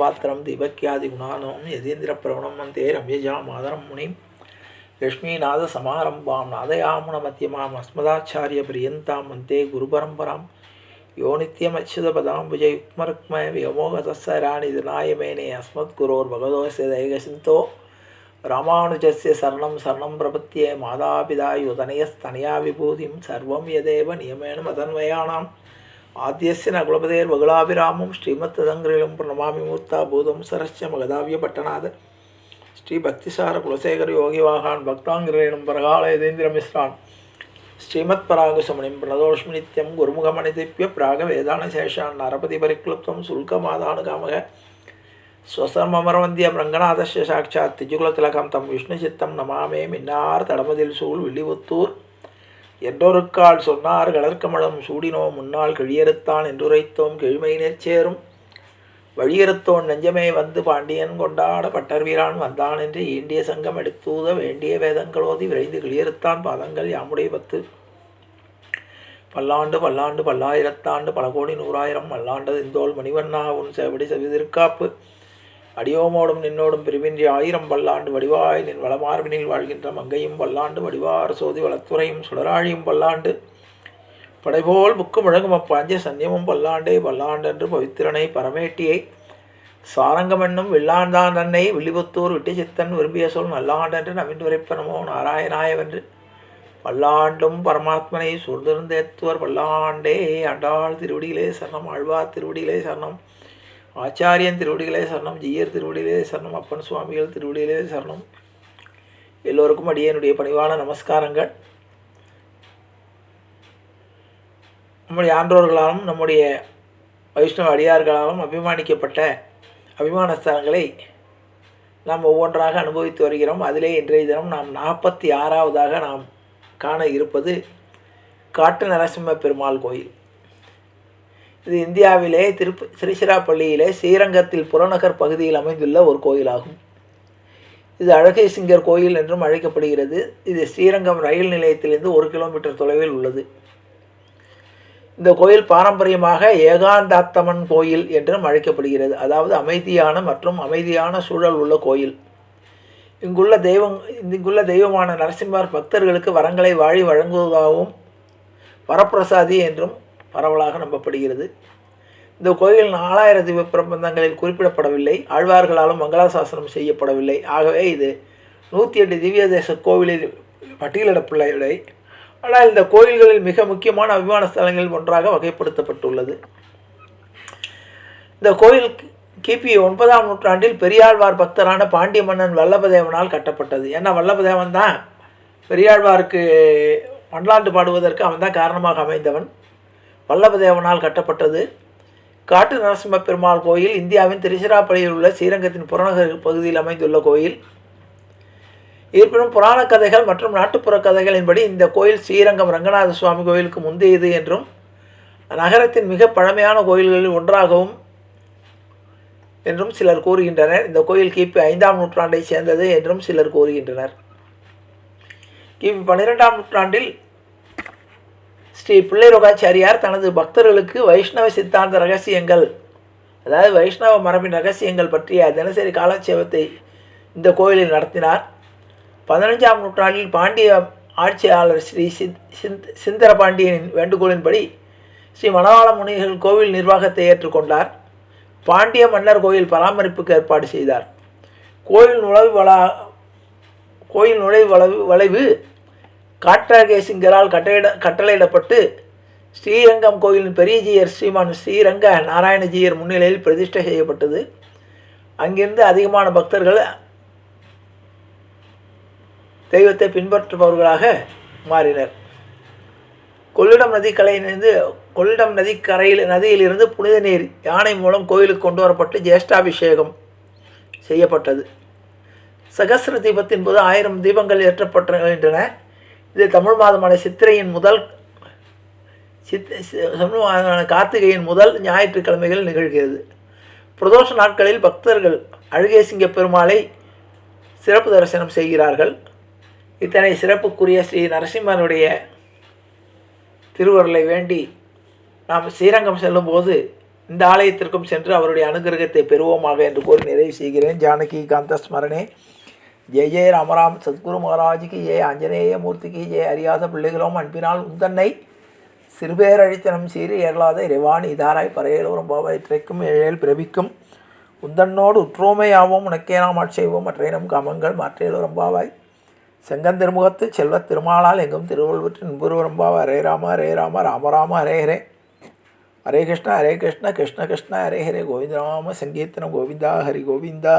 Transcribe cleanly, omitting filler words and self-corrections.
பாத்திரம் தீபக்யாதி குணானம் யதீந்திர பிரவணம் வந்தே ரம்யஜா மாதரம் முனிம் லக்ஷ்மீநாத சமாரம்பாம் நாதயாமுன மத்தியமாம் அஸ்மதாச்சாரிய பிரியந்தாம் வந்தே குரு பரம்பராம் யோ நித்யமச்சுதபதாம்புஜ யுக்மருக்ம வியமோகதஸ்ஸராணி நாயமேனே அஸ்மத் குரோர் பகவதோஸ்ய தைகசிந்தோ ராமானுஜஸ்ய சரணம் சரணம் பிரபத்தியே மாதாபிதா யுதனயஸ்தனயா விபூதிம் சர்வம் யதேவ நியமேன மதன்வயானாம் ஆத்யஸ்ய நகுலபதேர் வகுலாபிராமம் ஸ்ரீமத் ததங்கிரிலம் பிரணமாமி மூர்த்தா பூதம் சரஸ்ய மகதாவிய பட்டநாத ஸ்ரீ பக்திசார குலசேகர யோகிவாகான் பக்தாங்கிரேணும் பரகால யதேந்திரமிஸ்ரான் ஸ்ரீமத் பராகுசமணிம் பிரணதோஷ்மி நித்யம் குருமுகமணிதிப்ய பிராக வேதான சேஷான் நரபதி பரிக்ளுப்தம் சுல்கமாதானுகாமக ஸ்வசமரவந்தியம் ரங்கநாதஸ்ய சாட்சாத் திஜுகுலதிலகம் தம் விஷ்ணுசித்தம் நமாமே மின்னார் தடமதில் சூழ் வில்லிபுத்தூர் என்றொருக்கால் சொன்னார் கலர்க்கமலம் சூடினோ முன்னாள் கிழியறுத்தான் என்றுரைத்தோம் கிழிமை நேர்ச்சேரும் வழியறுத்தோன் நெஞ்சமே வந்து பாண்டியன் கொண்டாட பட்டர் வீரான் வந்தான் என்று ஈண்டிய சங்கம் எடுத்தூத வேண்டிய வேதங்களோதி விரைந்து கிழியறுத்தான் பாதங்கள் யாமுடைய பத்து பல்லாண்டு பல்லாண்டு பல்லாயிரத்தாண்டு பல கோடி நூறாயிரம் மல்லாண்டது இந்தோள் மணிவண்ணா உன் செவடி செவிதிருக்காப்பு அடியோமோடும் நின்னோடும் பிரிவின்றி ஆயிரம் பல்லாண்டு வடிவாய் நின் வளமார்பினில் வாழ்கின்ற மங்கையும் பல்லாண்டு வடிவார் சோதி வளத்துறையும் சுடராழியும் பல்லாண்டு படைபோல் புக்கு முழங்கும் அப்பாஞ்ச சன்னியமும் பல்லாண்டே பல்லாண்டென்று பவித்திரனை பரமேட்டியை சாரங்கமென்னும் வில்லாண்டான் தன்னை வில்லிபுத்தூர் விட்டு சித்தன் விரும்பிய சொல் நல்லாண்டென்று நவின்றுரைப்பனமோ நாராயணாயவென்று பல்லாண்டும் பரமாத்மனை சூழ்ந்திருந்தேத்துவர் பல்லாண்டே ஆண்டாள் திருவடிகளே சரணம் ஆழ்வார் திருவடிகளே சரணம் ஆச்சாரியன் திருவடிகளே சரணம் ஜீயர் திருவடிகளே சரணம் அப்பன் சுவாமிகள் திருவடிகளே சரணம். எல்லோருக்கும் அடியனுடைய பணிவான நமஸ்காரங்கள். நம்முடைய ஆன்றோர்களாலும் நம்முடைய வைஷ்ணவ அடியார்களாலும் அபிமானிக்கப்பட்ட அபிமான ஸ்தலங்களை நாம் ஒவ்வொன்றாக அனுபவித்து வருகிறோம். அதிலே இன்றைய தினம் நாம் 46ஆவதாக நாம் காண இருப்பது காட்டு நரசிம்ம பெருமாள் கோயில். இது இந்தியாவிலே திருச்சிராப்பள்ளியிலே ஸ்ரீரங்கத்தில் புறநகர் பகுதியில் அமைந்துள்ள ஒரு கோயிலாகும். இது அழகேசிங்கர் கோயில் என்றும் அழைக்கப்படுகிறது. இது ஸ்ரீரங்கம் ரயில் நிலையத்திலிருந்து 1 கிலோமீட்டர் தொலைவில் உள்ளது. இந்த கோயில் பாரம்பரியமாக ஏகாந்தாத்தம்மன் கோயில் என்றும் அழைக்கப்படுகிறது. அதாவது அமைதியான மற்றும் அமைதியான சூழல் உள்ள கோயில். இங்குள்ள தெய்வமான நரசிம்மர் பக்தர்களுக்கு வரங்களை வாழி வழங்குவதாகவும் வரப்பிரசாதி என்றும் பரவலாக நம்பப்படுகிறது. இந்த கோயில் 4000 திவ்ய பிரபந்தங்களில் குறிப்பிடப்படவில்லை. ஆழ்வார்களாலும் மங்களாசாசனம் செய்யப்படவில்லை. ஆகவே இது 108 திவ்ய தேச கோவிலில் பட்டியலிடப்படவில்லை. ஆனால் இந்த கோயில்களில் மிக முக்கியமான அபிமான ஸ்தலங்களில் ஒன்றாக வகைப்படுத்தப்பட்டுள்ளது. இந்த கோயில் கிபி 9ஆம் நூற்றாண்டில் பெரியாழ்வார் பக்தரான பாண்டிய மன்னன் வல்லபதேவனால் கட்டப்பட்டது. ஏன்னா வல்லபதேவன் தான் பெரியாழ்வாருக்கு மண்டலாண்டு பாடுவதற்கு அவன் தான் காரணமாக அமைந்தவன். வல்லபதேவனால் கட்டப்பட்டது. காட்டு நரசிம்ம பெருமாள் கோயில் இந்தியாவின் திருச்சிராப்பள்ளியில் உள்ள ஸ்ரீரங்கத்தின் புறநகர் பகுதியில் அமைந்துள்ள கோயில். இருப்பினும் புராண கதைகள் மற்றும் நாட்டுப்புற கதைகளின்படி இந்த கோயில் ஸ்ரீரங்கம் ரங்கநாத சுவாமி கோயிலுக்கு முந்தையது என்றும் நகரத்தின் மிக பழமையான கோயில்களில் ஒன்றாகவும் என்றும் சிலர் கூறுகின்றனர். இந்த கோயில் கிபி 5ஆம் நூற்றாண்டை சேர்ந்தது என்றும் சிலர் கூறுகின்றனர். கிபி 12ஆம் நூற்றாண்டில் ஸ்ரீ பிள்ளைரோகாச்சாரியார் தனது பக்தர்களுக்கு வைஷ்ணவ சித்தாந்த ரகசியங்கள், அதாவது வைஷ்ணவ மரபின் ரகசியங்கள் பற்றிய தினசரி காலட்சேபத்தை இந்த கோயிலில் நடத்தினார். 15ஆம் நூற்றாண்டில் பாண்டிய ஆட்சியாளர் ஸ்ரீ சிந்தர பாண்டியனின் வேண்டுகோளின்படி ஸ்ரீ மணவாள முனிகள் கோவில் நிர்வாகத்தை ஏற்றுக்கொண்டார். பாண்டிய மன்னர் கோயில் பராமரிப்புக்கு ஏற்பாடு செய்தார். கோயில் நுழைவு வளைவு காட்டழகேசிங்கரால் கட்டளையிடப்பட்டு ஸ்ரீரங்கம் கோயிலின் பெரிய ஜீயர் ஸ்ரீமான் ஸ்ரீரங்க நாராயணஜீயர் முன்னிலையில் பிரதிஷ்டை செய்யப்பட்டது. அங்கிருந்து அதிகமான பக்தர்கள் தெய்வத்தை பின்பற்றுபவர்களாக மாறினர். கொள்ளிடம் நதியிலிருந்து புனித நீர் யானை மூலம் கோயிலுக்கு கொண்டு வரப்பட்டு ஜேஷ்டாபிஷேகம் செய்யப்பட்டது. சகஸ்ர தீபத்தின் போது 1000 தீபங்கள் ஏற்றப்பட்டுகின்றன. இது தமிழ் மாதமான கார்த்திகையின் முதல் ஞாயிற்றுக்கிழமைகள் நிகழ்கிறது. பிரதோஷ நாட்களில் பக்தர்கள் அழகேசிங்க பெருமாளை சிறப்பு தரிசனம் செய்கிறார்கள். இத்தனை சிறப்புக்குரிய ஸ்ரீ நரசிம்மனுடைய திருவருளை வேண்டி நாம் ஸ்ரீரங்கம் செல்லும்போது இந்த ஆலயத்திற்கும் சென்று அவருடைய அனுகிரகத்தை பெறுவோமாக என்று கூறி நிறைவு செய்கிறேன். ஜானகி காந்த ஸ்மரணே. ஜெய ஜெய ராமராம் சத்குரு மகாராஜுக்கு ஜெய ஆஞ்சநேய மூர்த்திக்கு ஜெய. அறியாத பிள்ளைகளோம் அன்பினால் உந்தன்னை சிறுபேரழித்தனம் சீறி ஏறலாத இறைவான் இதாராய் பறையலோரும் பாவற்றைக்கும் ஏழேல் பிறவிக்கும் உந்தன்னோடு உற்றோமையாவோம் உனக்கே நாம் ஆட்சேவோம் மற்றையினம் காமங்கள் மாற்றையலோரும் பாவாய். செங்கந்திருமுகத்து செல்வத் திருமாலால் எங்கும் திருவள்ளுவற்று நண்புருவரம்பாவ. ஹரே ராம ராம ராம ஹரே ஹரே. ஹரே கிருஷ்ண கிருஷ்ண கிருஷ்ண ஹரே ஹரே. கோவிந்தராம சங்கீர்த்தனம். கோவிந்தா ஹரி கோவிந்தா.